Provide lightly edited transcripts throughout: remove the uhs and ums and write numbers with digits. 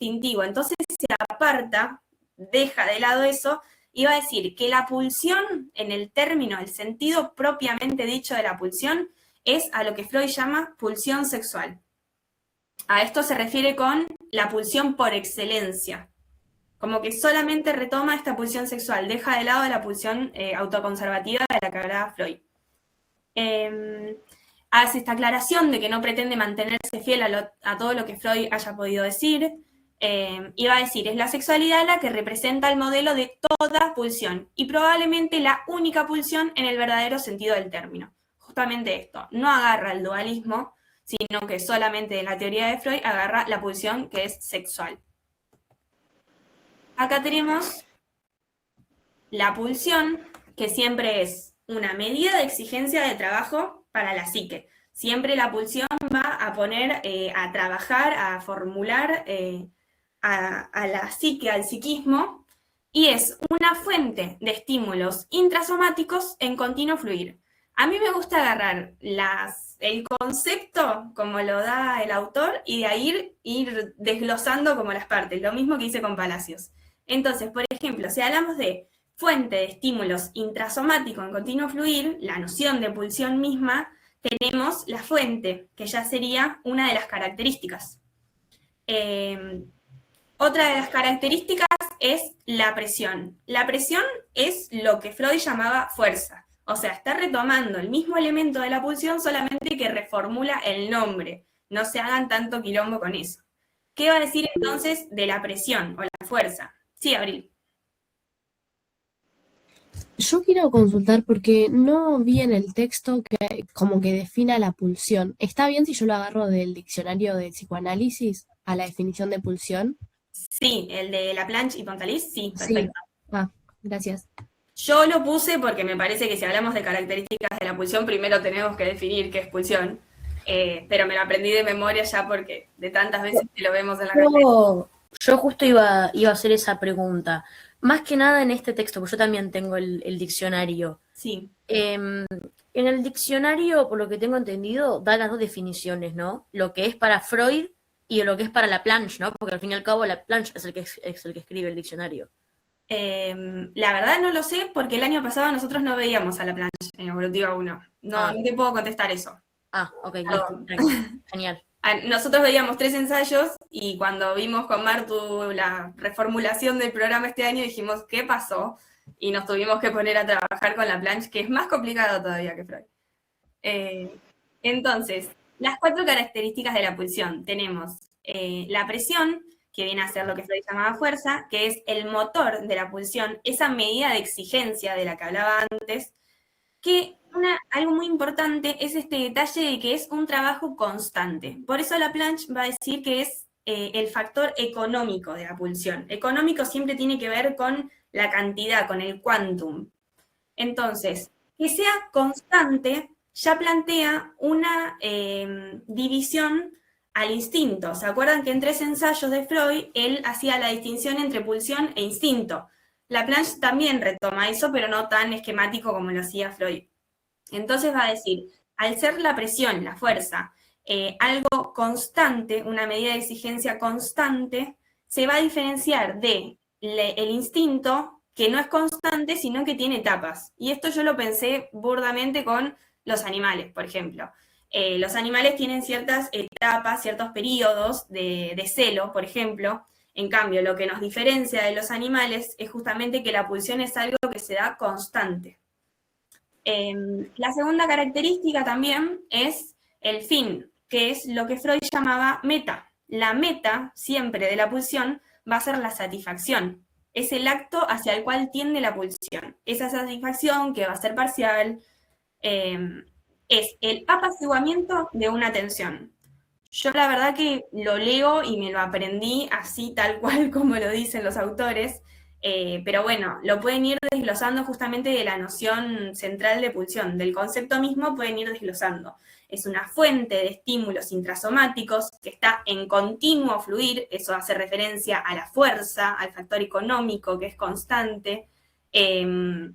instintivo. Entonces se aparta, deja de lado eso, y va a decir que la pulsión, en el término, el sentido propiamente dicho de la pulsión, es a lo que Freud llama pulsión sexual. A esto se refiere con la pulsión por excelencia. Como que solamente retoma esta pulsión sexual, deja de lado la pulsión autoconservativa de la que hablaba Freud. Hace esta aclaración de que no pretende mantenerse fiel a todo lo que Freud haya podido decir, y va a decir, es la sexualidad la que representa el modelo de toda pulsión, y probablemente la única pulsión en el verdadero sentido del término. Justamente esto, no agarra el dualismo, sino que solamente de la teoría de Freud agarra la pulsión que es sexual. Acá tenemos la pulsión, que siempre es una medida de exigencia de trabajo para la psique. Siempre la pulsión va a poner a trabajar, a formular a la psique, al psiquismo, y es una fuente de estímulos intrasomáticos en continuo fluir. A mí me gusta agarrar el concepto como lo da el autor y de ahí ir desglosando como las partes, lo mismo que hice con Palacios. Entonces, por ejemplo, si hablamos de fuente de estímulos intrasomáticos en continuo fluir, la noción de pulsión misma, tenemos la fuente, que ya sería una de las características. Otra de las características es la presión. La presión es lo que Freud llamaba fuerza. O sea, está retomando el mismo elemento de la pulsión, solamente que reformula el nombre. No se hagan tanto quilombo con eso. ¿Qué va a decir entonces de la presión o la fuerza? Sí, Abril. Yo quiero consultar porque no vi en el texto que como que defina la pulsión. ¿Está bien si yo lo agarro del diccionario de psicoanálisis a la definición de pulsión? Sí, el de Laplanche y Pontalis, sí, perfecto. Sí. Ah, gracias. Yo lo puse porque me parece que si hablamos de características de la pulsión, primero tenemos que definir qué es pulsión. Pero me lo aprendí de memoria ya porque de tantas veces que lo vemos en la carrera. Yo justo iba a hacer esa pregunta. Más que nada en este texto, porque yo también tengo el diccionario. Sí. En el diccionario, por lo que tengo entendido, da las dos definiciones, ¿no? Lo que es para Freud y lo que es para Laplanche, ¿no? Porque al fin y al cabo Laplanche es el que escribe el diccionario. La verdad no lo sé porque el año pasado nosotros no veíamos a Laplanche en Evolutiva 1. No te puedo contestar eso. Ok, listo. Genial. Nosotros veíamos 3 ensayos y cuando vimos con Martu la reformulación del programa este año dijimos, ¿qué pasó? Y nos tuvimos que poner a trabajar con Laplanche, que es más complicado todavía que Freud. Entonces, las 4 características de la pulsión. Tenemos la presión, que viene a ser lo que Freud llamaba fuerza, que es el motor de la pulsión, esa medida de exigencia de la que hablaba antes, que algo muy importante es este detalle de que es un trabajo constante. Por eso Laplanche va a decir que es el factor económico de la pulsión. Económico siempre tiene que ver con la cantidad, con el quantum. Entonces, que sea constante ya plantea una división al instinto. ¿Se acuerdan que en 3 ensayos de Freud él hacía la distinción entre pulsión e instinto? Laplanche también retoma eso, pero no tan esquemático como lo hacía Freud. Entonces va a decir, al ser la presión, la fuerza, algo constante, una medida de exigencia constante, se va a diferenciar de el instinto, que no es constante, sino que tiene etapas. Y esto yo lo pensé burdamente con los animales, por ejemplo. Los animales tienen ciertas etapas, ciertos periodos de celo, por ejemplo. En cambio, lo que nos diferencia de los animales es justamente que la pulsión es algo que se da constante. La segunda característica también es el fin, que es lo que Freud llamaba meta. La meta, siempre, de la pulsión va a ser la satisfacción. Es el acto hacia el cual tiende la pulsión. Esa satisfacción, que va a ser parcial, es el apaciguamiento de una tensión. Yo la verdad que lo leo y me lo aprendí así tal cual como lo dicen los autores, pero bueno, lo pueden ir desglosando justamente de la noción central de pulsión, del concepto mismo pueden ir desglosando. Es una fuente de estímulos intrasomáticos que está en continuo fluir, eso hace referencia a la fuerza, al factor económico que es constante. La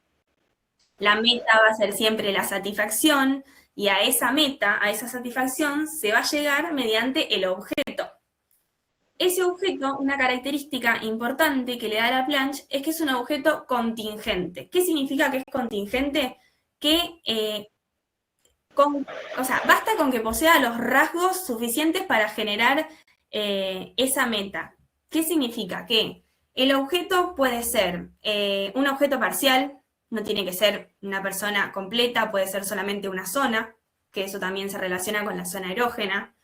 meta va a ser siempre la satisfacción, y a esa meta, a esa satisfacción, se va a llegar mediante el objeto. ese objeto, una característica importante que le da la planche es que es un objeto contingente. ¿Qué significa que es contingente? Que basta con que posea los rasgos suficientes para generar esa meta. ¿Qué significa? Que el objeto puede ser un objeto parcial, no tiene que ser una persona completa, puede ser solamente una zona, que eso también se relaciona con la zona erógena.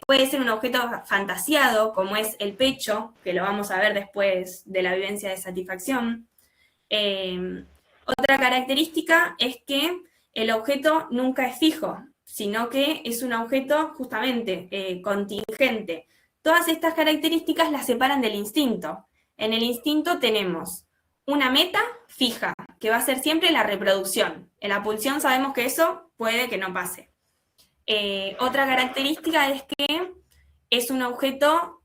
Puede ser un objeto fantasiado, como es el pecho, que lo vamos a ver después de la vivencia de satisfacción. Otra característica es que el objeto nunca es fijo, sino que es un objeto justamente contingente. Todas estas características las separan del instinto. En el instinto tenemos una meta fija, que va a ser siempre la reproducción. En la pulsión sabemos que eso puede que no pase. Otra característica es que es un objeto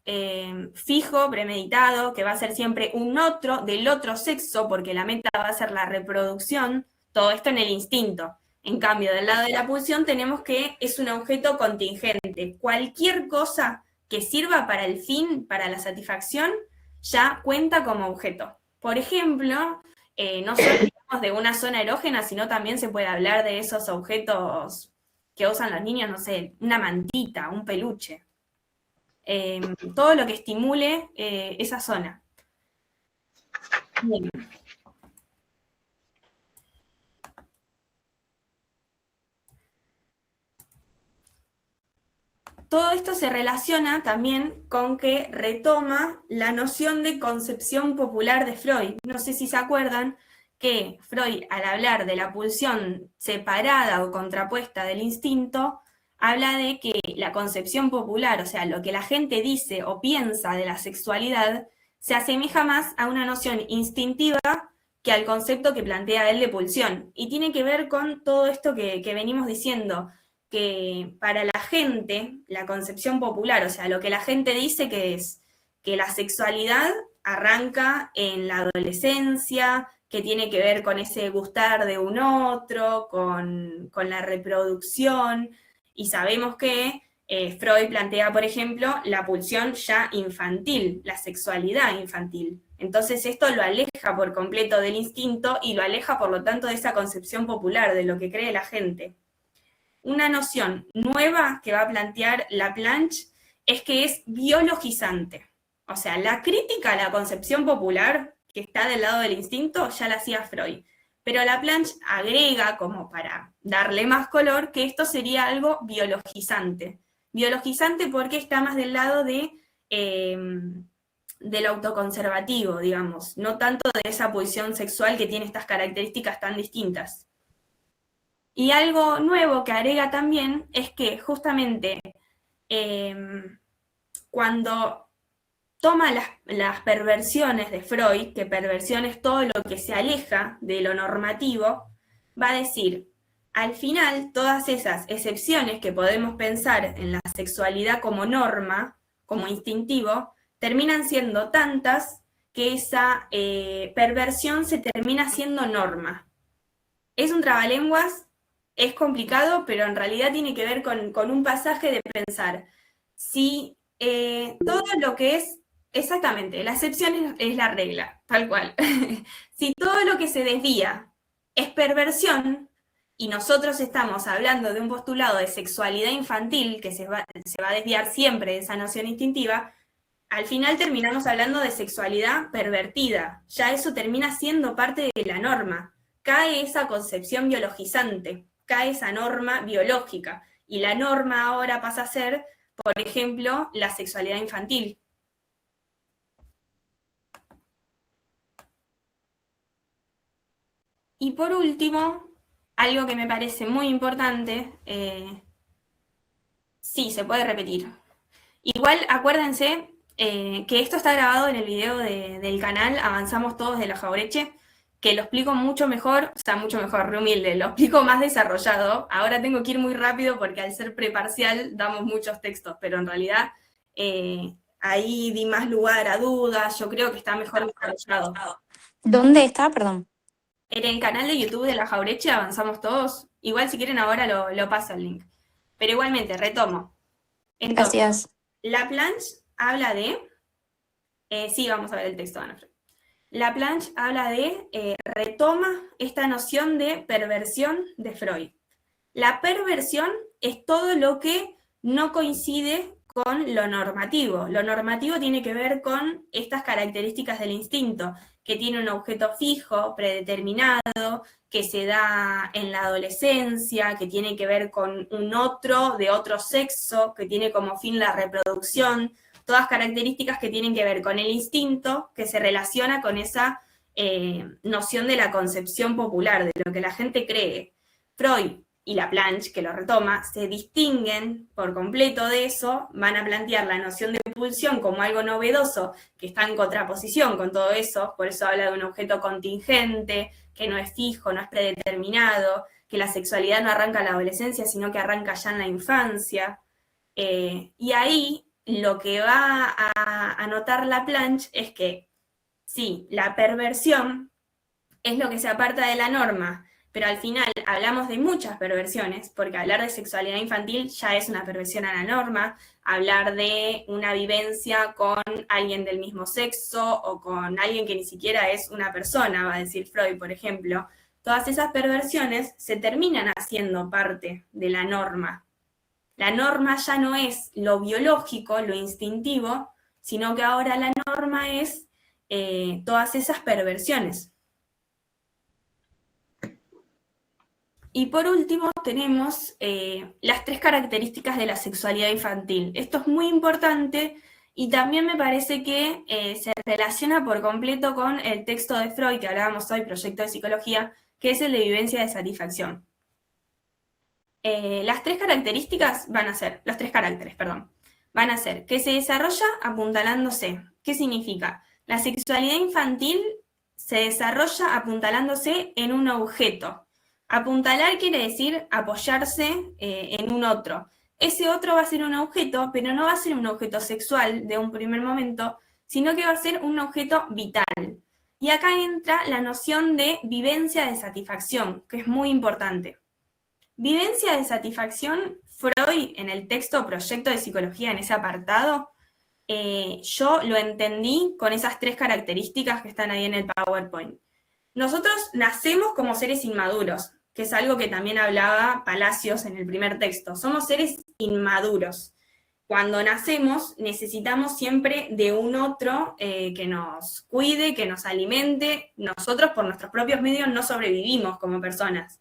fijo, premeditado, que va a ser siempre un otro del otro sexo, porque la meta va a ser la reproducción, todo esto en el instinto. En cambio, del lado de la pulsión tenemos que es un objeto contingente. Cualquier cosa que sirva para el fin, para la satisfacción, ya cuenta como objeto. Por ejemplo, no solo hablamos de una zona erógena, sino también se puede hablar de esos objetos que usan los niños, no sé, una mantita, un peluche. Todo lo que estimule esa zona. Bien. Todo esto se relaciona también con que retoma la noción de concepción popular de Freud. No sé si se acuerdan que Freud, al hablar de la pulsión separada o contrapuesta del instinto, habla de que la concepción popular, o sea, lo que la gente dice o piensa de la sexualidad, se asemeja más a una noción instintiva que al concepto que plantea él de pulsión. Y tiene que ver con todo esto que venimos diciendo, que para la gente, la concepción popular, o sea, lo que la gente dice que es que la sexualidad arranca en la adolescencia, que tiene que ver con ese gustar de un otro, con la reproducción, y sabemos que Freud plantea, por ejemplo, la pulsión ya infantil, la sexualidad infantil. Entonces esto lo aleja por completo del instinto y lo aleja, por lo tanto, de esa concepción popular, de lo que cree la gente. Una noción nueva que va a plantear Laplanche es que es biologizante. O sea, la crítica a la concepción popular, que está del lado del instinto, ya la hacía Freud. Pero Laplanche agrega, como para darle más color, que esto sería algo biologizante. Biologizante porque está más del lado de, del autoconservativo, digamos, no tanto de esa pulsión sexual que tiene estas características tan distintas. Y algo nuevo que agrega también es que justamente cuando toma las perversiones de Freud, que perversión es todo lo que se aleja de lo normativo, va a decir, al final todas esas excepciones que podemos pensar en la sexualidad como norma, como instintivo, terminan siendo tantas que esa perversión se termina siendo norma. Es un trabalenguas. Es complicado, pero en realidad tiene que ver con un pasaje de pensar si todo lo que es, exactamente, la excepción es la regla, tal cual. Si todo lo que se desvía es perversión, y nosotros estamos hablando de un postulado de sexualidad infantil, que se va a desviar siempre de esa noción instintiva, al final terminamos hablando de sexualidad pervertida. Ya eso termina siendo parte de la norma. Cae esa concepción biologizante, cae esa norma biológica, y la norma ahora pasa a ser, por ejemplo, la sexualidad infantil. Y por último, algo que me parece muy importante, sí, se puede repetir. Igual acuérdense que esto está grabado en el video del canal Avanzamos Todos de la Jaureche, que lo explico mucho mejor, o sea, mucho mejor, re humilde, lo explico más desarrollado. Ahora tengo que ir muy rápido porque al ser preparcial damos muchos textos, pero en realidad ahí di más lugar a dudas, yo creo que está mejor desarrollado. ¿Dónde está? Perdón. En el canal de YouTube de la Jaureche Avanzamos Todos, igual si quieren ahora lo paso el link. Pero igualmente, retomo. Entonces, Gracias. Laplanche habla de, sí, vamos a ver el texto de Ana Freud. Laplanche habla de, retoma esta noción de perversión de Freud. La perversión es todo lo que no coincide con lo normativo. Lo normativo tiene que ver con estas características del instinto, que tiene un objeto fijo, predeterminado, que se da en la adolescencia, que tiene que ver con un otro de otro sexo, que tiene como fin la reproducción, todas características que tienen que ver con el instinto, que se relaciona con esa noción de la concepción popular, de lo que la gente cree. Freud y Laplanche, que lo retoma, se distinguen por completo de eso, van a plantear la noción de pulsión como algo novedoso, que está en contraposición con todo eso, por eso habla de un objeto contingente, que no es fijo, no es predeterminado, que la sexualidad no arranca en la adolescencia, sino que arranca ya en la infancia. Y ahí lo que va a notar Laplanche es que, sí, la perversión es lo que se aparta de la norma, pero al final hablamos de muchas perversiones, porque hablar de sexualidad infantil ya es una perversión a la norma, hablar de una vivencia con alguien del mismo sexo o con alguien que ni siquiera es una persona, va a decir Freud, por ejemplo, todas esas perversiones se terminan haciendo parte de la norma. La norma ya no es lo biológico, lo instintivo, sino que ahora la norma es todas esas perversiones. Y por último tenemos las 3 características de la sexualidad infantil. Esto es muy importante y también me parece que se relaciona por completo con el texto de Freud que hablábamos hoy, Proyecto de Psicología, que es el de vivencia de satisfacción. Las 3 características van a ser, los 3 caracteres, perdón, van a ser que se desarrolla apuntalándose. ¿Qué significa? La sexualidad infantil se desarrolla apuntalándose en un objeto. Apuntalar quiere decir apoyarse en un otro. Ese otro va a ser un objeto, pero no va a ser un objeto sexual de un primer momento, sino que va a ser un objeto vital. Y acá entra la noción de vivencia de satisfacción, que es muy importante. Vivencia de satisfacción, Freud, en el texto Proyecto de Psicología, en ese apartado, yo lo entendí con esas 3 características que están ahí en el PowerPoint. Nosotros nacemos como seres inmaduros, que es algo que también hablaba Palacios en el primer texto. Somos seres inmaduros. Cuando nacemos necesitamos siempre de un otro que nos cuide, que nos alimente. Nosotros por nuestros propios medios no sobrevivimos como personas.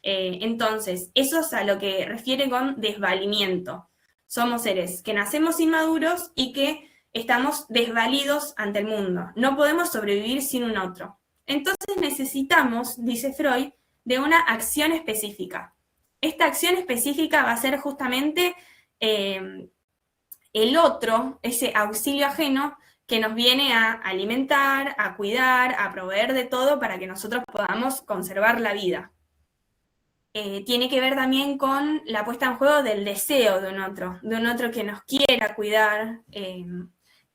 Entonces, eso es a lo que refiere con desvalimiento. Somos seres que nacemos inmaduros y que estamos desvalidos ante el mundo. No podemos sobrevivir sin un otro. Entonces necesitamos, dice Freud, de una acción específica. Esta acción específica va a ser justamente el otro, ese auxilio ajeno que nos viene a alimentar, a cuidar, a proveer de todo para que nosotros podamos conservar la vida. Tiene que ver también con la puesta en juego del deseo de un otro que nos quiera cuidar,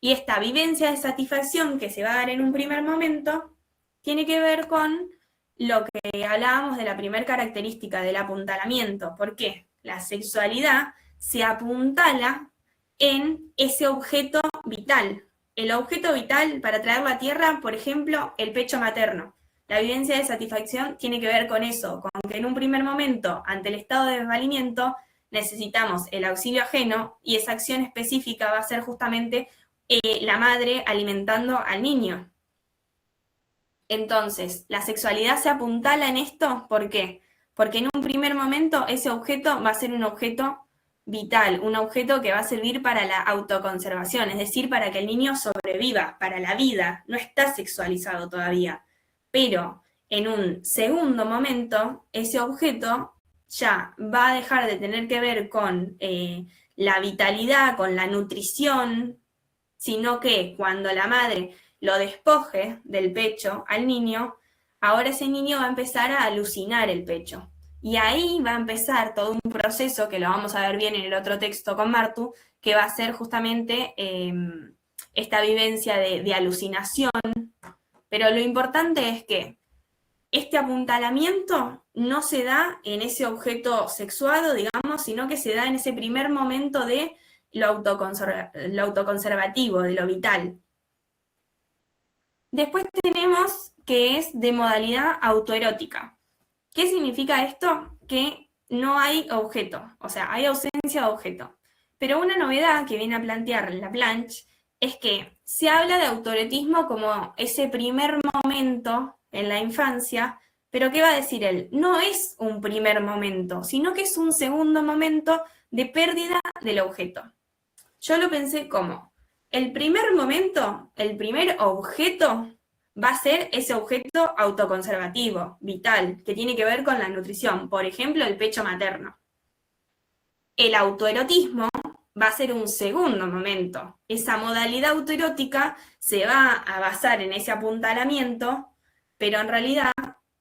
y esta vivencia de satisfacción que se va a dar en un primer momento tiene que ver con lo que hablábamos de la primera característica del apuntalamiento. ¿Por qué? La sexualidad se apuntala en ese objeto vital. El objeto vital para traerlo a tierra, por ejemplo, el pecho materno. La vivencia de satisfacción tiene que ver con eso, con que en un primer momento, ante el estado de desvalimiento, necesitamos el auxilio ajeno y esa acción específica va a ser justamente la madre alimentando al niño. Entonces, la sexualidad se apuntala en esto, ¿por qué? Porque en un primer momento ese objeto va a ser un objeto vital, un objeto que va a servir para la autoconservación, es decir, para que el niño sobreviva, para la vida, no está sexualizado todavía. Pero en un segundo momento, ese objeto ya va a dejar de tener que ver con la vitalidad, con la nutrición, sino que cuando la madre lo despoje del pecho al niño, ahora ese niño va a empezar a alucinar el pecho. Y ahí va a empezar todo un proceso, que lo vamos a ver bien en el otro texto con Martu, que va a ser justamente esta vivencia de alucinación. Pero lo importante es que este apuntalamiento no se da en ese objeto sexuado, digamos, sino que se da en ese primer momento de lo autoconservativo, de lo vital. Después tenemos que es de modalidad autoerótica. ¿Qué significa esto? Que no hay objeto, o sea, hay ausencia de objeto. Pero una novedad que viene a plantear Laplanche es que se habla de autoerotismo como ese primer momento en la infancia, pero ¿qué va a decir él? No es un primer momento, sino que es un segundo momento de pérdida del objeto. Yo lo pensé como, el primer momento, el primer objeto va a ser ese objeto autoconservativo, vital, que tiene que ver con la nutrición, por ejemplo, el pecho materno. El autoerotismo va a ser un segundo momento. Esa modalidad autoerótica se va a basar en ese apuntalamiento, pero en realidad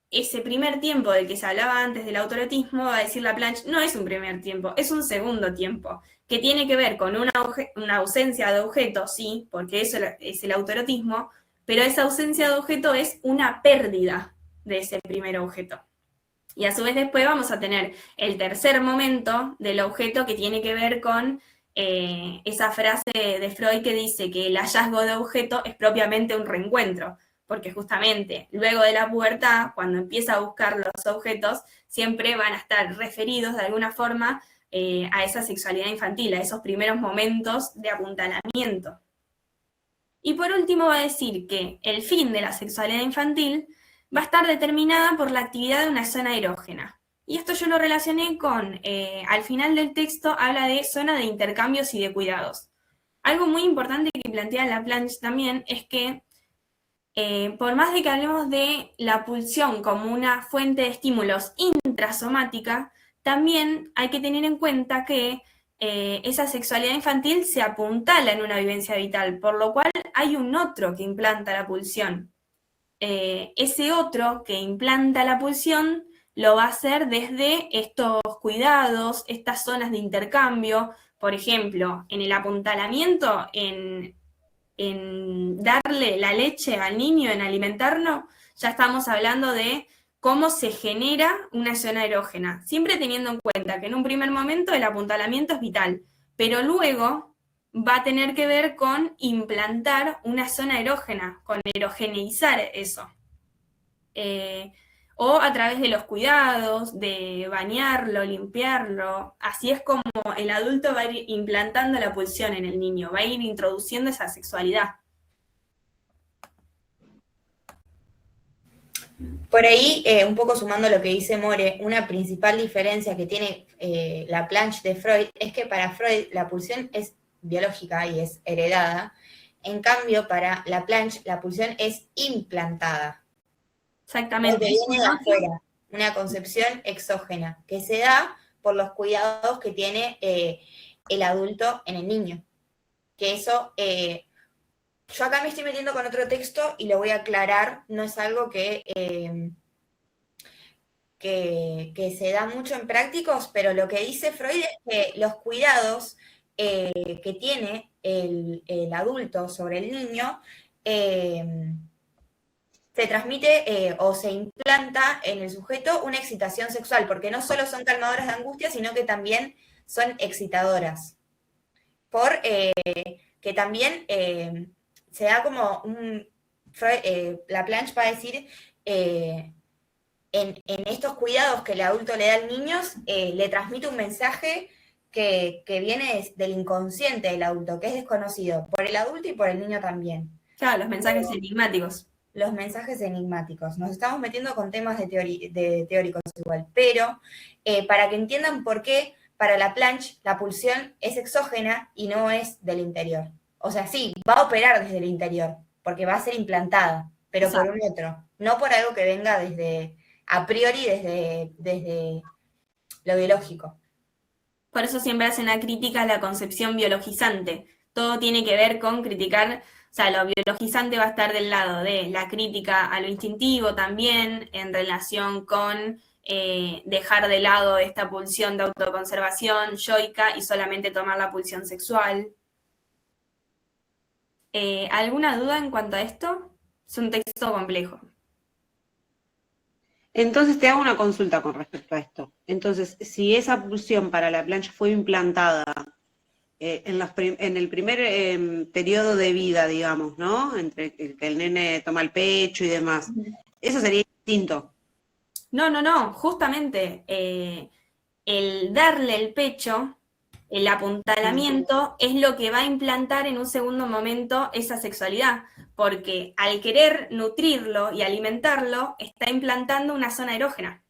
ese primer tiempo del que se hablaba antes del autoerotismo, va a decir Laplanche, no es un primer tiempo, es un segundo tiempo, que tiene que ver con una ausencia de objeto, sí, porque eso es el autoerotismo, pero esa ausencia de objeto es una pérdida de ese primer objeto. Y a su vez después vamos a tener el tercer momento del objeto que tiene que ver con esa frase de Freud que dice que el hallazgo de objeto es propiamente un reencuentro, porque justamente luego de la pubertad, cuando empieza a buscar los objetos, siempre van a estar referidos de alguna forma a esa sexualidad infantil, a esos primeros momentos de apuntalamiento. Y por último va a decir que el fin de la sexualidad infantil va a estar determinada por la actividad de una zona erógena. Y esto yo lo relacioné con, al final del texto habla de zona de intercambios y de cuidados. Algo muy importante que plantea Laplanche también es que por más de que hablemos de la pulsión como una fuente de estímulos intrasomática, también hay que tener en cuenta que esa sexualidad infantil se apuntala en una vivencia vital, por lo cual hay un otro que implanta la pulsión. Ese otro que implanta la pulsión lo va a hacer desde estos cuidados, estas zonas de intercambio, por ejemplo, en el apuntalamiento, en darle la leche al niño, en alimentarlo, ya estamos hablando de cómo se genera una zona erógena, siempre teniendo en cuenta que en un primer momento el apuntalamiento es vital, pero luego va a tener que ver con implantar una zona erógena, con erogeneizar eso. O a través de los cuidados, de bañarlo, limpiarlo. Así es como el adulto va a ir implantando la pulsión en el niño, va a ir introduciendo esa sexualidad. Por ahí, un poco sumando lo que dice More, una principal diferencia que tiene Laplanche de Freud es que para Freud la pulsión es biológica y es heredada. En cambio, para Laplanche la pulsión es implantada. Exactamente. Porque viene de afuera, una concepción exógena, que se da por los cuidados que tiene el adulto en el niño. Que eso, yo acá me estoy metiendo con otro texto y lo voy a aclarar, no es algo que se da mucho en prácticos, pero lo que dice Freud es que los cuidados que tiene el adulto sobre el niño se transmite o se implanta en el sujeto una excitación sexual, porque no solo son calmadoras de angustia, sino que también son excitadoras. Por que también se da como un... Laplanche va a decir, en estos cuidados que el adulto le da al niño, le transmite un mensaje que viene del inconsciente del adulto, que es desconocido por el adulto y por el niño también. Claro, los mensajes enigmáticos. Los mensajes enigmáticos. Nos estamos metiendo con temas de teóricos igual, pero para que entiendan por qué para Laplanche la pulsión es exógena y no es del interior. O sea, sí, va a operar desde el interior, porque va a ser implantada, pero Exacto. por un otro, no por algo que venga a priori desde lo biológico. Por eso siempre hacen una crítica a la concepción biologizante. Todo tiene que ver con criticar, o sea, lo biologizante va a estar del lado de la crítica a lo instintivo también, en relación con dejar de lado esta pulsión de autoconservación yoica y solamente tomar la pulsión sexual. ¿Alguna duda en cuanto a esto? Es un texto complejo. Entonces te hago una consulta con respecto a esto. Entonces, si esa pulsión para Laplanche fue implantada en el primer periodo de vida, digamos, ¿no? Entre que el nene toma el pecho y demás. Eso sería distinto. No, justamente el darle el pecho, el apuntalamiento, es lo que va a implantar en un segundo momento esa sexualidad, porque al querer nutrirlo y alimentarlo, está implantando una zona erógena.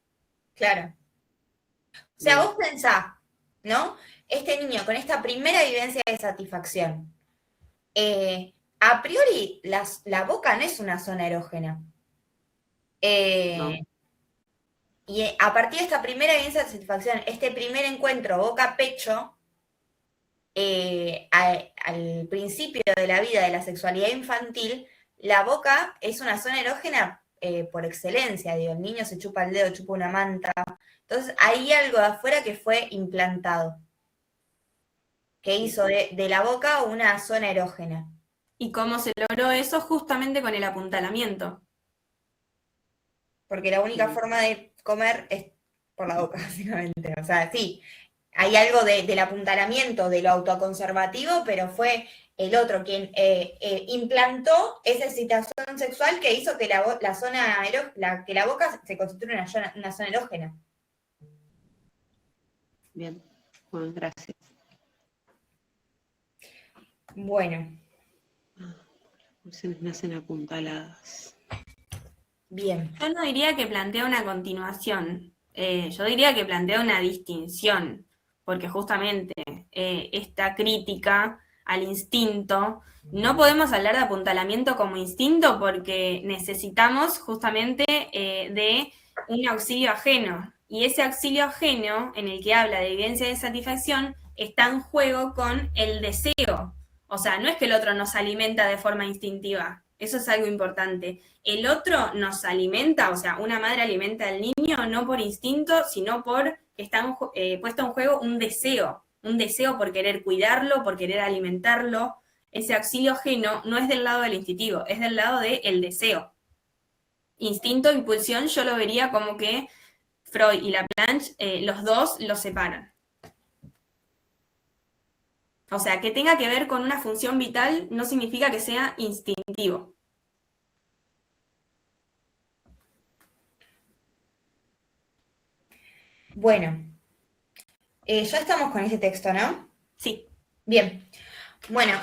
Claro. O sea, vos pensás, ¿no? Este niño con esta primera vivencia de satisfacción, a priori la boca no es una zona erógena. No. Y a partir de esta primera vivencia de satisfacción, este primer encuentro boca-pecho, al principio de la vida de la sexualidad infantil, la boca es una zona erógena por excelencia, digo, el niño se chupa el dedo, chupa una manta, entonces hay algo de afuera que fue implantado, que hizo de la boca una zona erógena. ¿Y cómo se logró eso? Justamente con el apuntalamiento. Porque la única forma de comer es por la boca, básicamente. O sea, sí, hay algo del apuntalamiento, de lo autoconservativo, pero fue el otro quien implantó esa excitación sexual que hizo que que la boca se constituya una zona erógena. Bien, bueno, gracias. Bueno. Pulsiones nacen apuntaladas. Bien. Yo no diría que plantea una continuación, yo diría que plantea una distinción, porque justamente esta crítica al instinto, no podemos hablar de apuntalamiento como instinto porque necesitamos justamente de un auxilio ajeno, y ese auxilio ajeno en el que habla de vivencia de satisfacción está en juego con el deseo. O sea, no es que el otro nos alimenta de forma instintiva, eso es algo importante. El otro nos alimenta, o sea, una madre alimenta al niño no por instinto, sino por que está puesto en juego un deseo por querer cuidarlo, por querer alimentarlo. Ese auxilio ajeno no es del lado del instintivo, es del lado del deseo. Instinto, impulsión, yo lo vería como que Freud y Laplanche, los dos los separan. O sea, que tenga que ver con una función vital no significa que sea instintivo. Bueno. Ya estamos con ese texto, ¿no? Sí. Bien. Bueno,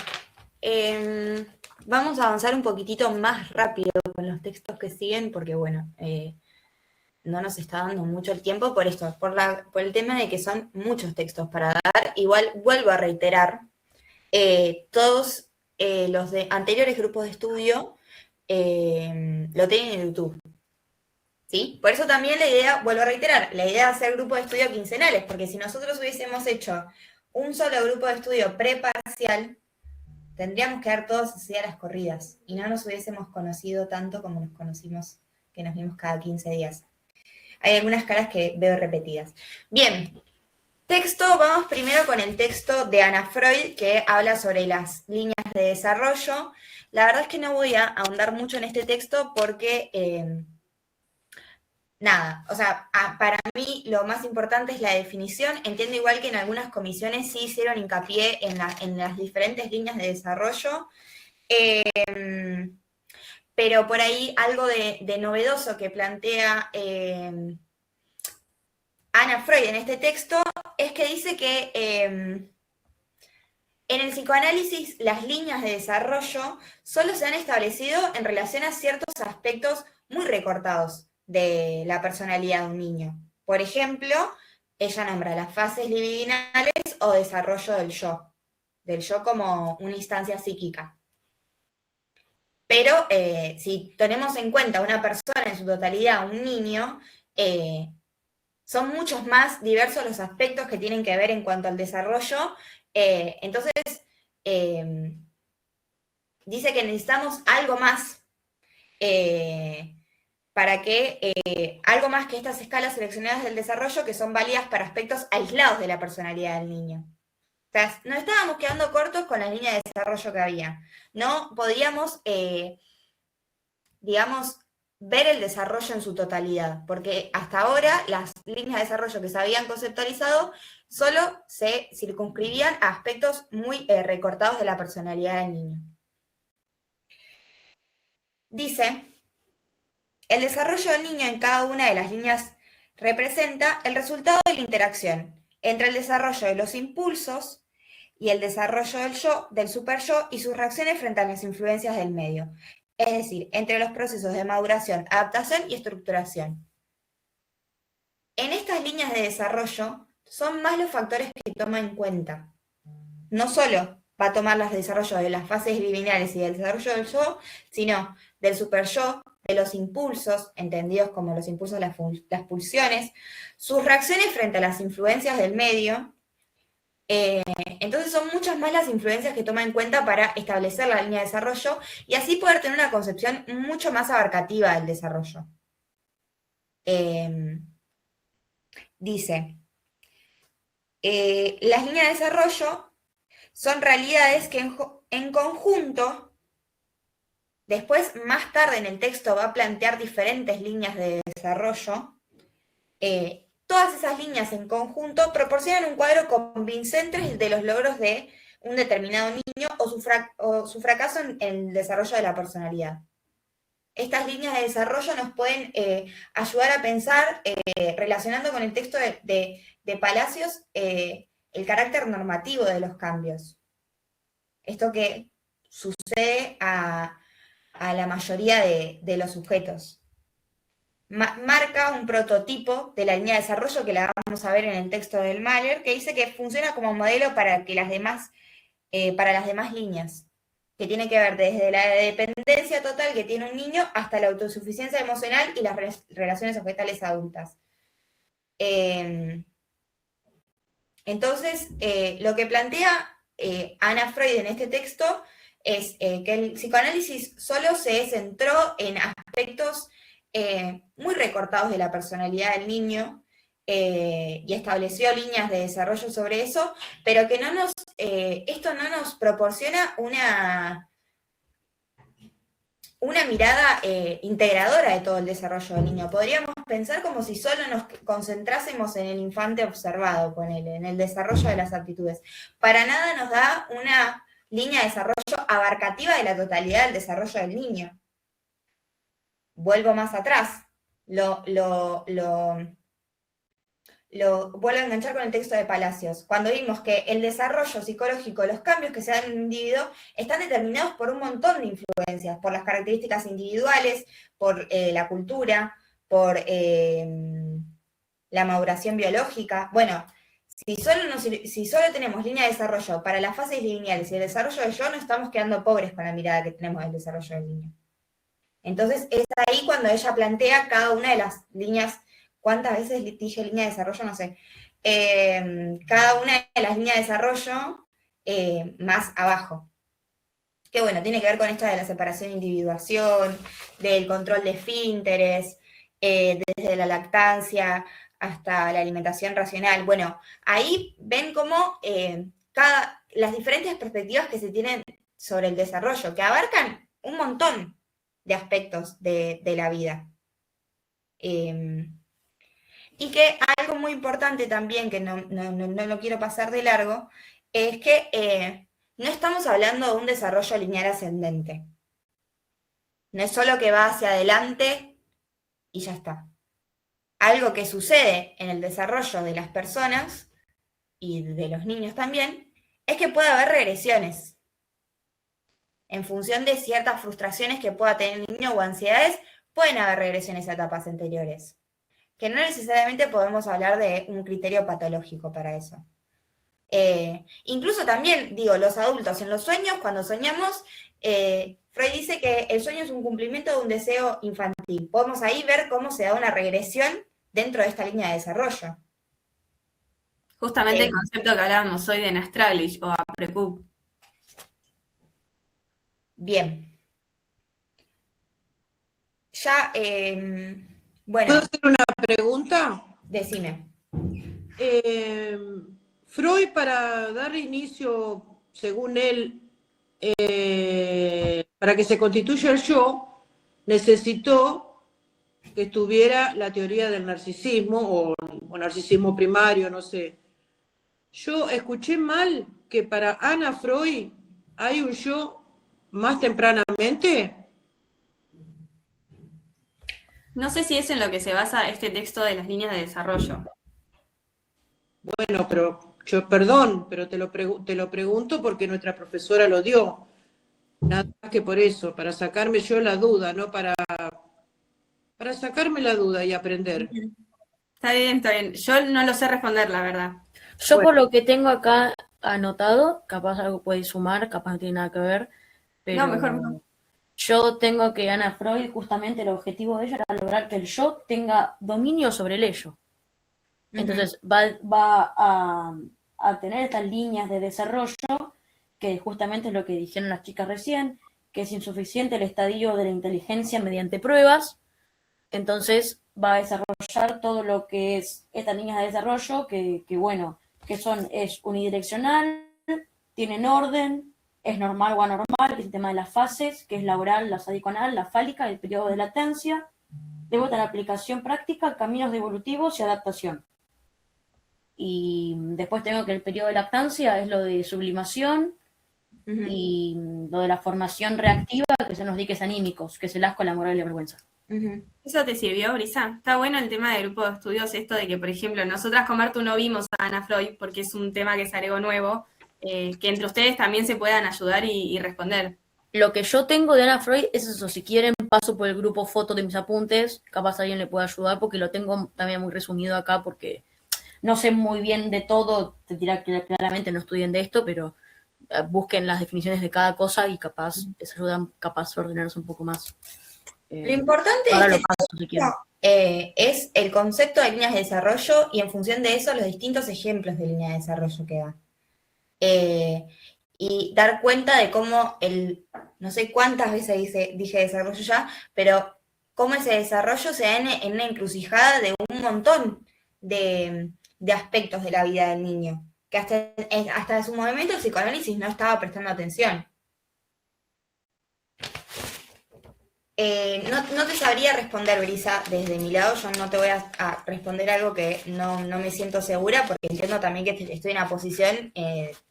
vamos a avanzar un poquitito más rápido con los textos que siguen, porque bueno, no nos está dando mucho el tiempo por esto, por el tema de que son muchos textos para dar. Igual vuelvo a reiterar, todos los de anteriores grupos de estudio lo tienen en YouTube. ¿Sí? Por eso también la idea, vuelvo a reiterar, la idea de hacer grupos de estudio quincenales, porque si nosotros hubiésemos hecho un solo grupo de estudio preparcial, tendríamos que dar todos así a las corridas y no nos hubiésemos conocido tanto como nos conocimos, que nos vimos cada 15 días. Hay algunas caras que veo repetidas. Bien, texto, vamos primero con el texto de Anna Freud, que habla sobre las líneas de desarrollo. La verdad es que no voy a ahondar mucho en este texto porque... nada, o sea, para mí lo más importante es la definición. Entiendo igual que en algunas comisiones sí hicieron hincapié en las diferentes líneas de desarrollo, pero por ahí algo de novedoso que plantea Anna Freud en este texto es que dice que en el psicoanálisis las líneas de desarrollo solo se han establecido en relación a ciertos aspectos muy recortados de la personalidad de un niño. Por ejemplo, ella nombra las fases libidinales o desarrollo del yo como una instancia psíquica. Pero si tenemos en cuenta una persona en su totalidad, un niño, son muchos más diversos los aspectos que tienen que ver en cuanto al desarrollo. Entonces, dice que necesitamos algo más para que algo más que estas escalas seleccionadas del desarrollo que son válidas para aspectos aislados de la personalidad del niño. O sea, nos estábamos quedando cortos con la línea de desarrollo que había. No podíamos, digamos, ver el desarrollo en su totalidad, porque hasta ahora las líneas de desarrollo que se habían conceptualizado solo se circunscribían a aspectos muy recortados de la personalidad del niño. Dice, el desarrollo del niño en cada una de las líneas representa el resultado de la interacción entre el desarrollo de los impulsos y el desarrollo del yo, del superyo y sus reacciones frente a las influencias del medio. Es decir, entre los procesos de maduración, adaptación y estructuración. En estas líneas de desarrollo son más los factores que toma en cuenta. No solo va a tomar los desarrollos de las fases lineales y del desarrollo del yo, sino del superyo, de los impulsos, entendidos como los impulsos, las pulsiones, sus reacciones frente a las influencias del medio. Entonces son muchas más las influencias que toma en cuenta para establecer la línea de desarrollo y así poder tener una concepción mucho más abarcativa del desarrollo. Dice, las líneas de desarrollo son realidades que en conjunto, después más tarde en el texto va a plantear diferentes líneas de desarrollo, todas esas líneas en conjunto proporcionan un cuadro convincente de los logros de un determinado niño o su fracaso en el desarrollo de la personalidad. Estas líneas de desarrollo nos pueden ayudar a pensar, relacionando con el texto de Palacios, el carácter normativo de los cambios. Esto que sucede a la mayoría de los sujetos. Marca un prototipo de la línea de desarrollo que la vamos a ver en el texto del Mahler, que dice que funciona como modelo para las demás líneas, que tiene que ver desde la dependencia total que tiene un niño hasta la autosuficiencia emocional y las relaciones objetales adultas. Entonces, lo que plantea Anna Freud en este texto es que el psicoanálisis solo se centró en aspectos muy recortados de la personalidad del niño y estableció líneas de desarrollo sobre eso, pero que esto no nos proporciona una mirada integradora de todo el desarrollo del niño. Podríamos pensar como si solo nos concentrásemos en el infante observado, en el desarrollo de las aptitudes. Para nada nos da una línea de desarrollo abarcativa de la totalidad del desarrollo del niño. Vuelvo más atrás, lo vuelvo a enganchar con el texto de Palacios, cuando vimos que el desarrollo psicológico, los cambios que se dan en un individuo, están determinados por un montón de influencias, por las características individuales, por la cultura, por la maduración biológica. Bueno, si solo tenemos línea de desarrollo para las fases lineales y el desarrollo del yo, no estamos quedando pobres con la mirada que tenemos del desarrollo del niño. Entonces es ahí cuando ella plantea cada una de las líneas. ¿Cuántas veces dije línea de desarrollo? No sé. Cada una de las líneas de desarrollo más abajo. Que bueno, tiene que ver con esto de la separación e individuación, del control de esfínteres, desde la lactancia hasta la alimentación racional. Bueno, ahí ven cómo las diferentes perspectivas que se tienen sobre el desarrollo, que abarcan un montón de aspectos de la vida. Y que algo muy importante también, que no lo quiero pasar de largo, es que no estamos hablando de un desarrollo lineal ascendente. No es solo que va hacia adelante y ya está. Algo que sucede en el desarrollo de las personas, y de los niños también, es que puede haber regresiones. En función de ciertas frustraciones que pueda tener el niño o ansiedades, pueden haber regresiones a etapas anteriores. Que no necesariamente podemos hablar de un criterio patológico para eso. Incluso también, los adultos en los sueños, cuando soñamos, Freud dice que el sueño es un cumplimiento de un deseo infantil. Podemos ahí ver cómo se da una regresión dentro de esta línea de desarrollo. Justamente el concepto que hablábamos hoy de Nastraglish o Aprecub. Bien. Ya, bueno. ¿Puedo hacer una pregunta? Decime. Freud, para dar inicio, según él, para que se constituya el yo, necesitó que estuviera la teoría del narcisismo o narcisismo primario, no sé. Yo escuché mal que para Ana Freud hay un yo más tempranamente. No sé si es en lo que se basa este texto de las líneas de desarrollo. Bueno, pero yo, perdón, pero te lo pregunto porque nuestra profesora lo dio. Nada más que por eso, para sacarme yo la duda, ¿no? Para sacarme la duda y aprender. Está bien, está bien. Yo no lo sé responder, la verdad. Yo Bueno. por lo que tengo acá anotado, capaz algo puede sumar, capaz no tiene nada que ver, pero No, mejor. yo tengo que Ana Freud, justamente el objetivo de ella era lograr que el yo tenga dominio sobre el ello. Entonces va a tener estas líneas de desarrollo, que justamente es lo que dijeron las chicas recién, que es insuficiente el estadio de la inteligencia mediante pruebas. Entonces va a desarrollar todo lo que es estas líneas de desarrollo, que bueno, es unidireccional, tienen orden, es normal o anormal, el sistema de las fases, que es la oral, la sadiconal, la fálica, el periodo de latencia, luego está la aplicación práctica, caminos evolutivos y adaptación. Y después tengo que el periodo de lactancia es lo de sublimación y lo de la formación reactiva, que son los diques anímicos, que es el asco, la moral y la vergüenza. ¿Eso te sirvió, Brisa? Está bueno el tema del grupo de estudios, esto de que, por ejemplo, nosotras con Martu no vimos a Ana Freud, porque es un tema que se agregó nuevo, que entre ustedes también se puedan ayudar y responder. Lo que yo tengo de Ana Freud es eso, si quieren paso por el grupo foto de mis apuntes, capaz alguien le puede ayudar, porque lo tengo también muy resumido acá, porque no sé muy bien de todo, te dirá que claramente no estudien de esto, pero busquen las definiciones de cada cosa y capaz les ayudan capaz a ordenarse un poco más. Lo importante Ahora es lo que paso si quieren. es el concepto de líneas de desarrollo y en función de eso los distintos ejemplos de línea de desarrollo que da. Y dar cuenta de cómo no sé cuántas veces dije desarrollo ya, pero cómo ese desarrollo se da en una encrucijada de un montón de aspectos de la vida del niño, que hasta en su momento el psicoanálisis no estaba prestando atención. No te sabría responder, Brisa, desde mi lado. Yo no te voy a responder algo que no me siento segura, porque entiendo también que estoy en una posición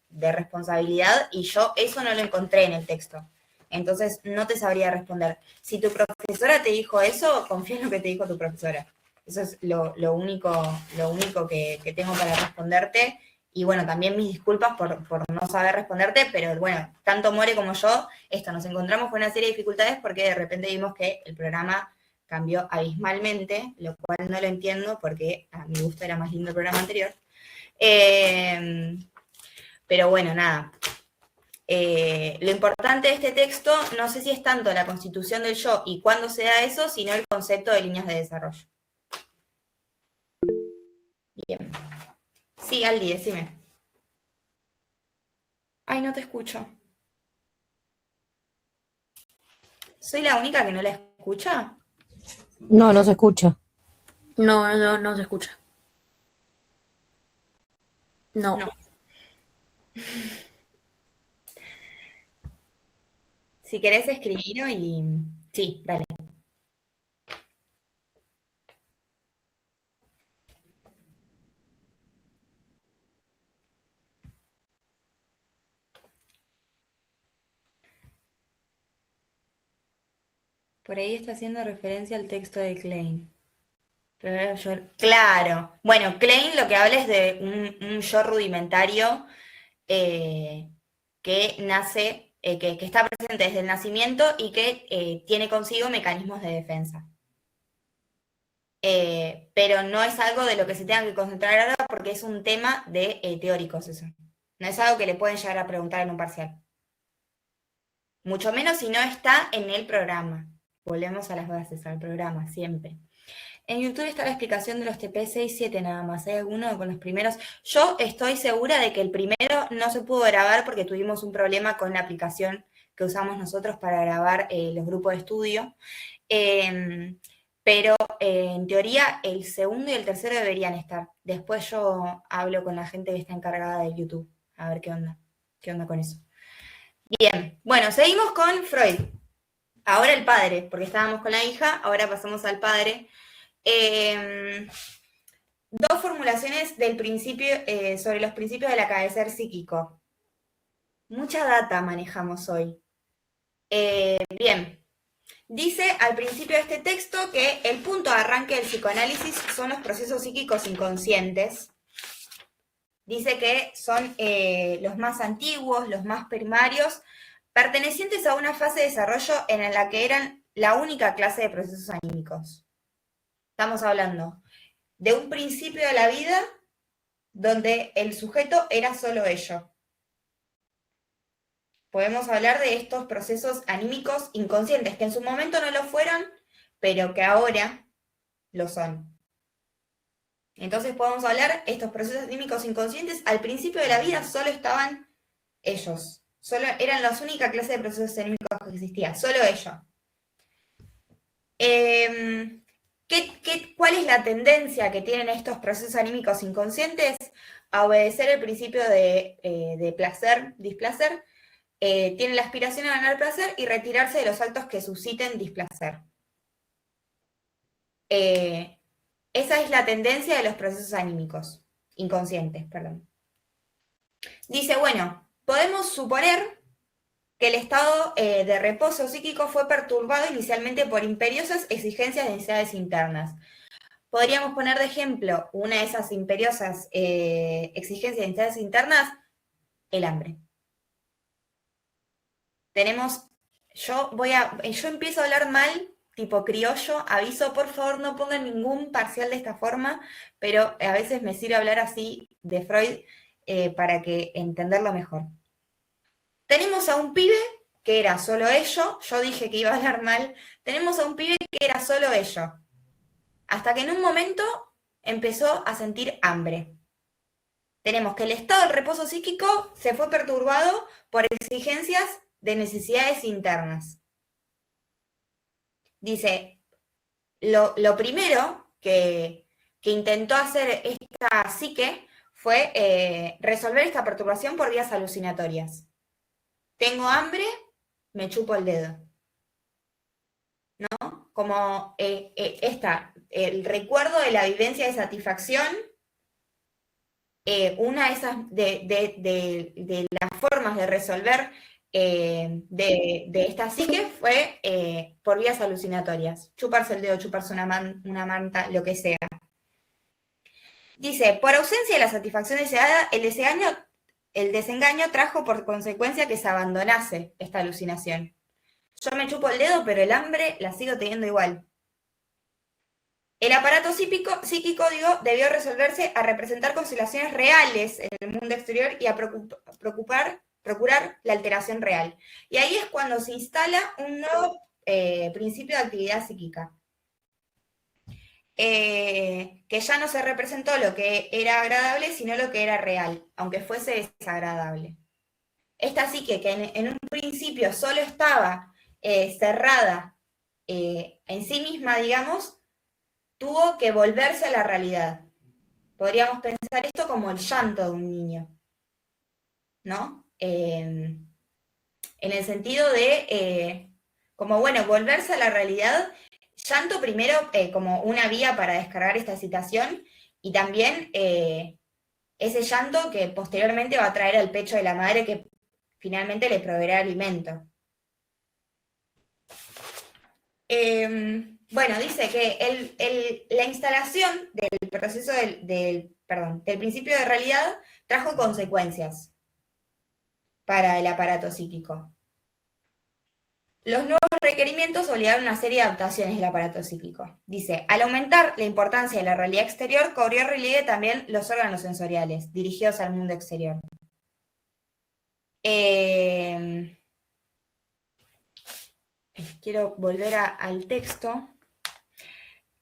de responsabilidad y yo eso no lo encontré en el texto. Entonces no te sabría responder. Si tu profesora te dijo eso, confía en lo que te dijo tu profesora. Eso es lo único que tengo para responderte. Y bueno, también mis disculpas por no saber responderte, pero bueno, tanto More como yo, nos encontramos con una serie de dificultades porque de repente vimos que el programa cambió abismalmente, lo cual no lo entiendo porque a mi gusto era más lindo el programa anterior. Pero bueno, nada. Lo importante de este texto, no sé si es tanto la constitución del yo y cuándo se da eso, sino el concepto de líneas de desarrollo. Bien. Sí, Aldi, decime. Ay, no te escucho. ¿Soy la única que no la escucha? No, no se escucha. No se escucha. No. Si querés escribirlo y... Sí, dale. Por ahí está haciendo referencia al texto de Klein. Claro. Bueno, Klein lo que habla es de un yo rudimentario que nace, que está presente desde el nacimiento y que tiene consigo mecanismos de defensa. Pero no es algo de lo que se tenga que concentrar ahora porque es un tema de teóricos eso. No es algo que le pueden llegar a preguntar en un parcial. Mucho menos si no está en el programa. Volvemos a las bases, al programa, siempre. En YouTube está la explicación de los TP 6 y 7 nada más. ¿Hay alguno con los primeros? Yo estoy segura de que el primero no se pudo grabar porque tuvimos un problema con la aplicación que usamos nosotros para grabar los grupos de estudio. Pero en teoría el segundo y el tercero deberían estar. Después yo hablo con la gente que está encargada de YouTube. A ver qué onda con eso. Bien, bueno, seguimos con Freud. Ahora el padre, porque estábamos con la hija, ahora pasamos al padre. Dos formulaciones del principio, sobre los principios del acaecer psíquico. Mucha data manejamos hoy. Bien, dice al principio de este texto que el punto de arranque del psicoanálisis son los procesos psíquicos inconscientes. Dice que son los más antiguos, los más primarios, pertenecientes a una fase de desarrollo en la que eran la única clase de procesos anímicos. Estamos hablando de un principio de la vida donde el sujeto era solo ello. Podemos hablar de estos procesos anímicos inconscientes, que en su momento no lo fueron, pero que ahora lo son. Entonces podemos hablar, estos procesos anímicos inconscientes, al principio de la vida solo estaban ellos. Solo eran la única clase de procesos anímicos que existía, solo ellos. ¿Cuál es la tendencia que tienen estos procesos anímicos inconscientes? A obedecer el principio de placer, displacer. Tienen la aspiración a ganar placer y retirarse de los actos que susciten displacer. Esa es la tendencia de los procesos anímicos, inconscientes, perdón. Dice, bueno, podemos suponer que el estado de reposo psíquico fue perturbado inicialmente por imperiosas exigencias de necesidades internas. Podríamos poner de ejemplo una de esas imperiosas exigencias de necesidades internas, el hambre. Yo empiezo a hablar mal, tipo criollo, aviso, por favor no pongan ningún parcial de esta forma, pero a veces me sirve hablar así de Freud para que entenderlo mejor. Tenemos a un pibe que era solo ello, yo dije que iba a hablar mal, tenemos a un pibe que era solo ello, hasta que en un momento empezó a sentir hambre. Tenemos que el estado del reposo psíquico se fue perturbado por exigencias de necesidades internas. Dice, lo primero que intentó hacer esta psique fue resolver esta perturbación por vías alucinatorias. Tengo hambre, me chupo el dedo. ¿No? Como el recuerdo de la vivencia de satisfacción, una de esas de las formas de resolver de esta psique fue por vías alucinatorias. Chuparse el dedo, chuparse una manta, lo que sea. Dice, por ausencia de la satisfacción deseada, el desengaño trajo por consecuencia que se abandonase esta alucinación. Yo me chupo el dedo, pero el hambre la sigo teniendo igual. El aparato psíquico, debió resolverse a representar constelaciones reales en el mundo exterior y a procurar la alteración real. Y ahí es cuando se instala un nuevo principio de actividad psíquica. Que ya no se representó lo que era agradable, sino lo que era real, aunque fuese desagradable. Esta psique, que en un principio solo estaba cerrada en sí misma, digamos, tuvo que volverse a la realidad. Podríamos pensar esto como el llanto de un niño, ¿no? En el sentido de, como bueno, volverse a la realidad. Llanto primero como una vía para descargar esta excitación y también ese llanto que posteriormente va a traer al pecho de la madre que finalmente le proveerá alimento. Bueno, dice que la instalación del proceso del principio de realidad trajo consecuencias para el aparato psíquico. Los nuevos requerimientos obligaron una serie de adaptaciones del aparato psíquico. Dice, al aumentar la importancia de la realidad exterior, cobró relieve también los órganos sensoriales, dirigidos al mundo exterior. Quiero volver al texto.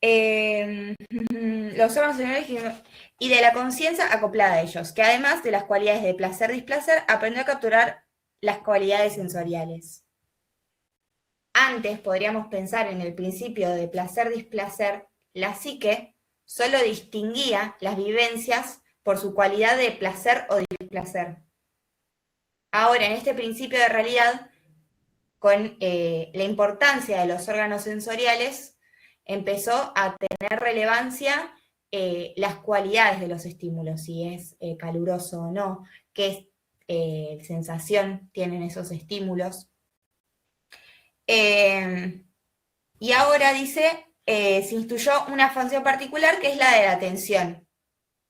Los órganos sensoriales y de la conciencia acoplada a ellos, que además de las cualidades de placer-displacer, aprendió a capturar las cualidades sensoriales. Antes podríamos pensar en el principio de placer-displacer, la psique solo distinguía las vivencias por su cualidad de placer o displacer. Ahora, en este principio de realidad, con la importancia de los órganos sensoriales, empezó a tener relevancia las cualidades de los estímulos, si es caluroso o no, qué sensación tienen esos estímulos. Y ahora dice, se instituyó una función particular que es la de la atención,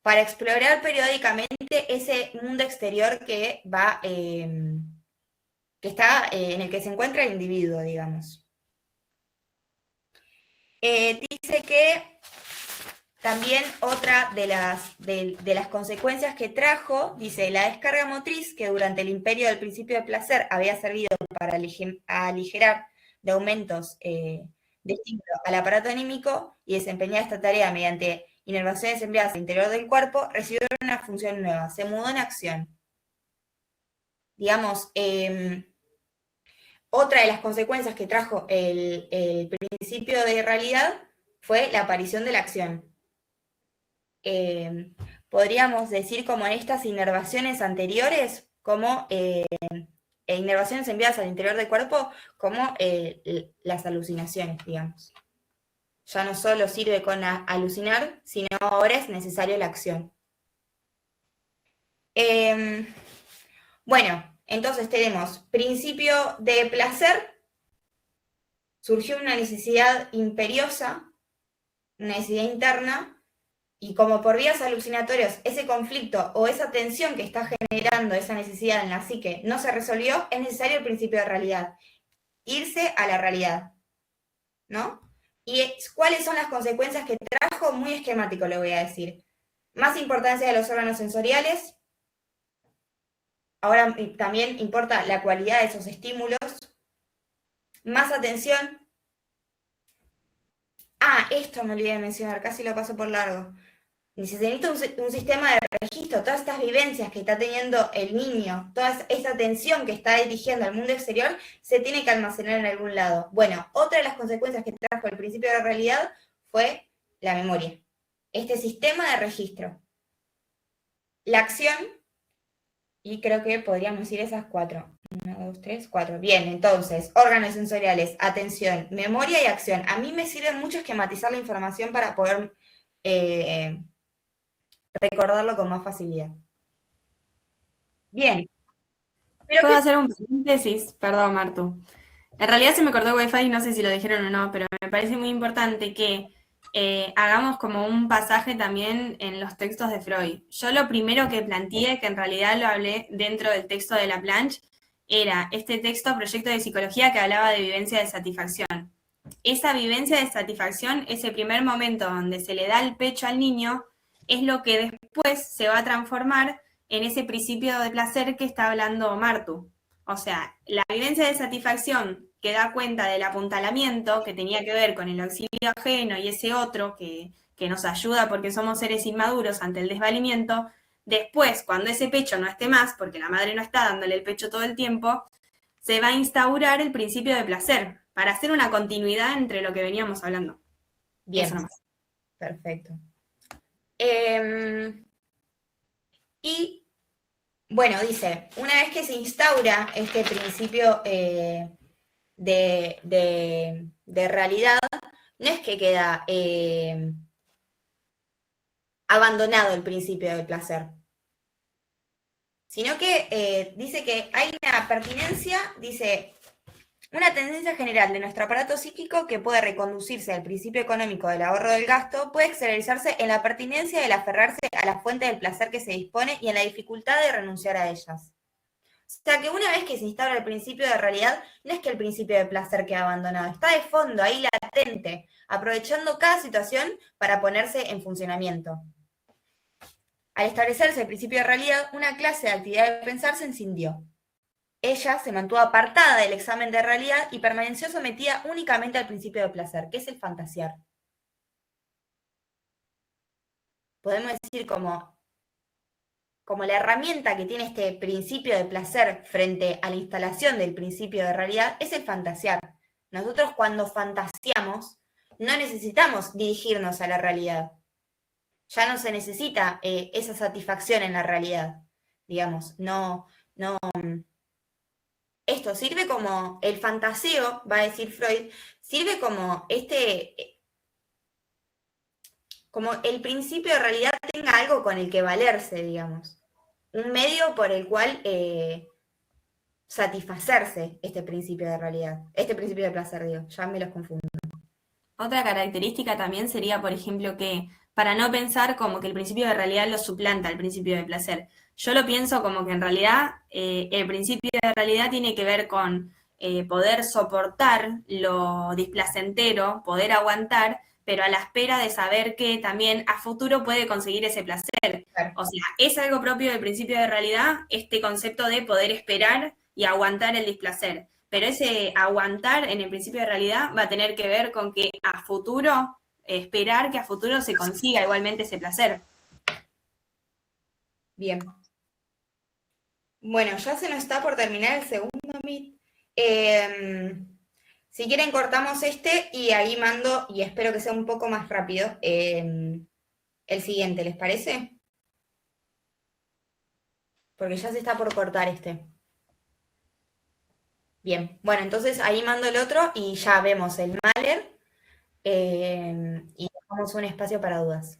para explorar periódicamente ese mundo exterior que va, que está en el que se encuentra el individuo, digamos. Dice que también otra de las consecuencias que trajo, dice, la descarga motriz, que durante el imperio del principio de placer había servido para aligerar de aumentos de estímulo al aparato anímico y desempeñar esta tarea mediante inervaciones enviadas al interior del cuerpo, recibió una función nueva, se mudó en acción. Digamos, otra de las consecuencias que trajo el principio de realidad fue la aparición de la acción. Podríamos decir como en estas inervaciones anteriores, como inervaciones enviadas al interior del cuerpo, como las alucinaciones, digamos. Ya no solo sirve con alucinar, sino ahora es necesaria la acción. Bueno, entonces tenemos principio de placer, surgió una necesidad imperiosa, una necesidad interna, y como por vías alucinatorias ese conflicto o esa tensión que está generando esa necesidad en la psique no se resolvió, es necesario el principio de realidad, irse a la realidad, ¿no? ¿Y cuáles son las consecuencias que trajo? Muy esquemático lo voy a decir. Más importancia de los órganos sensoriales. Ahora también importa la cualidad de esos estímulos. Más atención. Ah, esto me olvidé de mencionar, casi lo paso por largo. Necesita un sistema de registro, todas estas vivencias que está teniendo el niño, toda esa atención que está dirigiendo al mundo exterior, se tiene que almacenar en algún lado. Bueno, otra de las consecuencias que trajo el principio de la realidad fue la memoria. Este sistema de registro. La acción, y creo que podríamos decir esas 4. 1, 2, 3, 4. Bien, entonces, órganos sensoriales, atención, memoria y acción. A mí me sirve mucho esquematizar la información para poder recordarlo con más facilidad. Bien. ¿Puedo hacer un paréntesis? Perdón, Martu. En realidad se me cortó el wifi, no sé si lo dijeron o no, pero me parece muy importante que hagamos como un pasaje también en los textos de Freud. Yo lo primero que planteé, que en realidad lo hablé dentro del texto de Laplanche, era este texto, Proyecto de Psicología, que hablaba de vivencia de satisfacción. Esa vivencia de satisfacción, ese primer momento donde se le da el pecho al niño, es lo que después se va a transformar en ese principio de placer que está hablando Martu. O sea, la vivencia de satisfacción que da cuenta del apuntalamiento, que tenía que ver con el auxilio ajeno y ese otro que nos ayuda porque somos seres inmaduros ante el desvalimiento, después, cuando ese pecho no esté más, porque la madre no está dándole el pecho todo el tiempo, se va a instaurar el principio de placer, para hacer una continuidad entre lo que veníamos hablando. Bien. Eso nomás. Perfecto. Y, bueno, dice, una vez que se instaura este principio de realidad, no es que queda abandonado el principio del placer, sino que dice que hay una pertinencia, dice, una tendencia general de nuestro aparato psíquico que puede reconducirse al principio económico del ahorro del gasto, puede exteriorizarse en la pertinencia del aferrarse a la fuente del placer que se dispone y en la dificultad de renunciar a ellas. O sea que una vez que se instaura el principio de realidad, no es que el principio de placer queda abandonado, está de fondo, ahí latente, aprovechando cada situación para ponerse en funcionamiento. Al establecerse el principio de realidad, una clase de actividad de pensar se escindió. Ella se mantuvo apartada del examen de realidad y permaneció sometida únicamente al principio de placer, que es el fantasear. Podemos decir como la herramienta que tiene este principio de placer frente a la instalación del principio de realidad es el fantasear. Nosotros cuando fantaseamos no necesitamos dirigirnos a la realidad. Ya no se necesita esa satisfacción en la realidad, digamos, no esto sirve como el fantaseo, va a decir Freud, sirve como como el principio de realidad tenga algo con el que valerse, digamos. Un medio por el cual satisfacerse este principio de realidad, este principio de placer, digo, ya me los confundo. Otra característica también sería, por ejemplo, que para no pensar como que el principio de realidad lo suplanta al principio de placer. Yo lo pienso como que en realidad el principio de realidad tiene que ver con poder soportar lo displacentero, poder aguantar, pero a la espera de saber que también a futuro puede conseguir ese placer. Claro. O sea, es algo propio del principio de realidad este concepto de poder esperar y aguantar el displacer. Pero ese aguantar en el principio de realidad va a tener que ver con que a futuro, esperar que a futuro se consiga igualmente ese placer. Bien. Bueno, ya se nos está por terminar el segundo Meet. Si quieren cortamos este y ahí mando, y espero que sea un poco más rápido, el siguiente, ¿les parece? Porque ya se está por cortar este. Bien, bueno, entonces ahí mando el otro y ya vemos el Mahler y dejamos un espacio para dudas.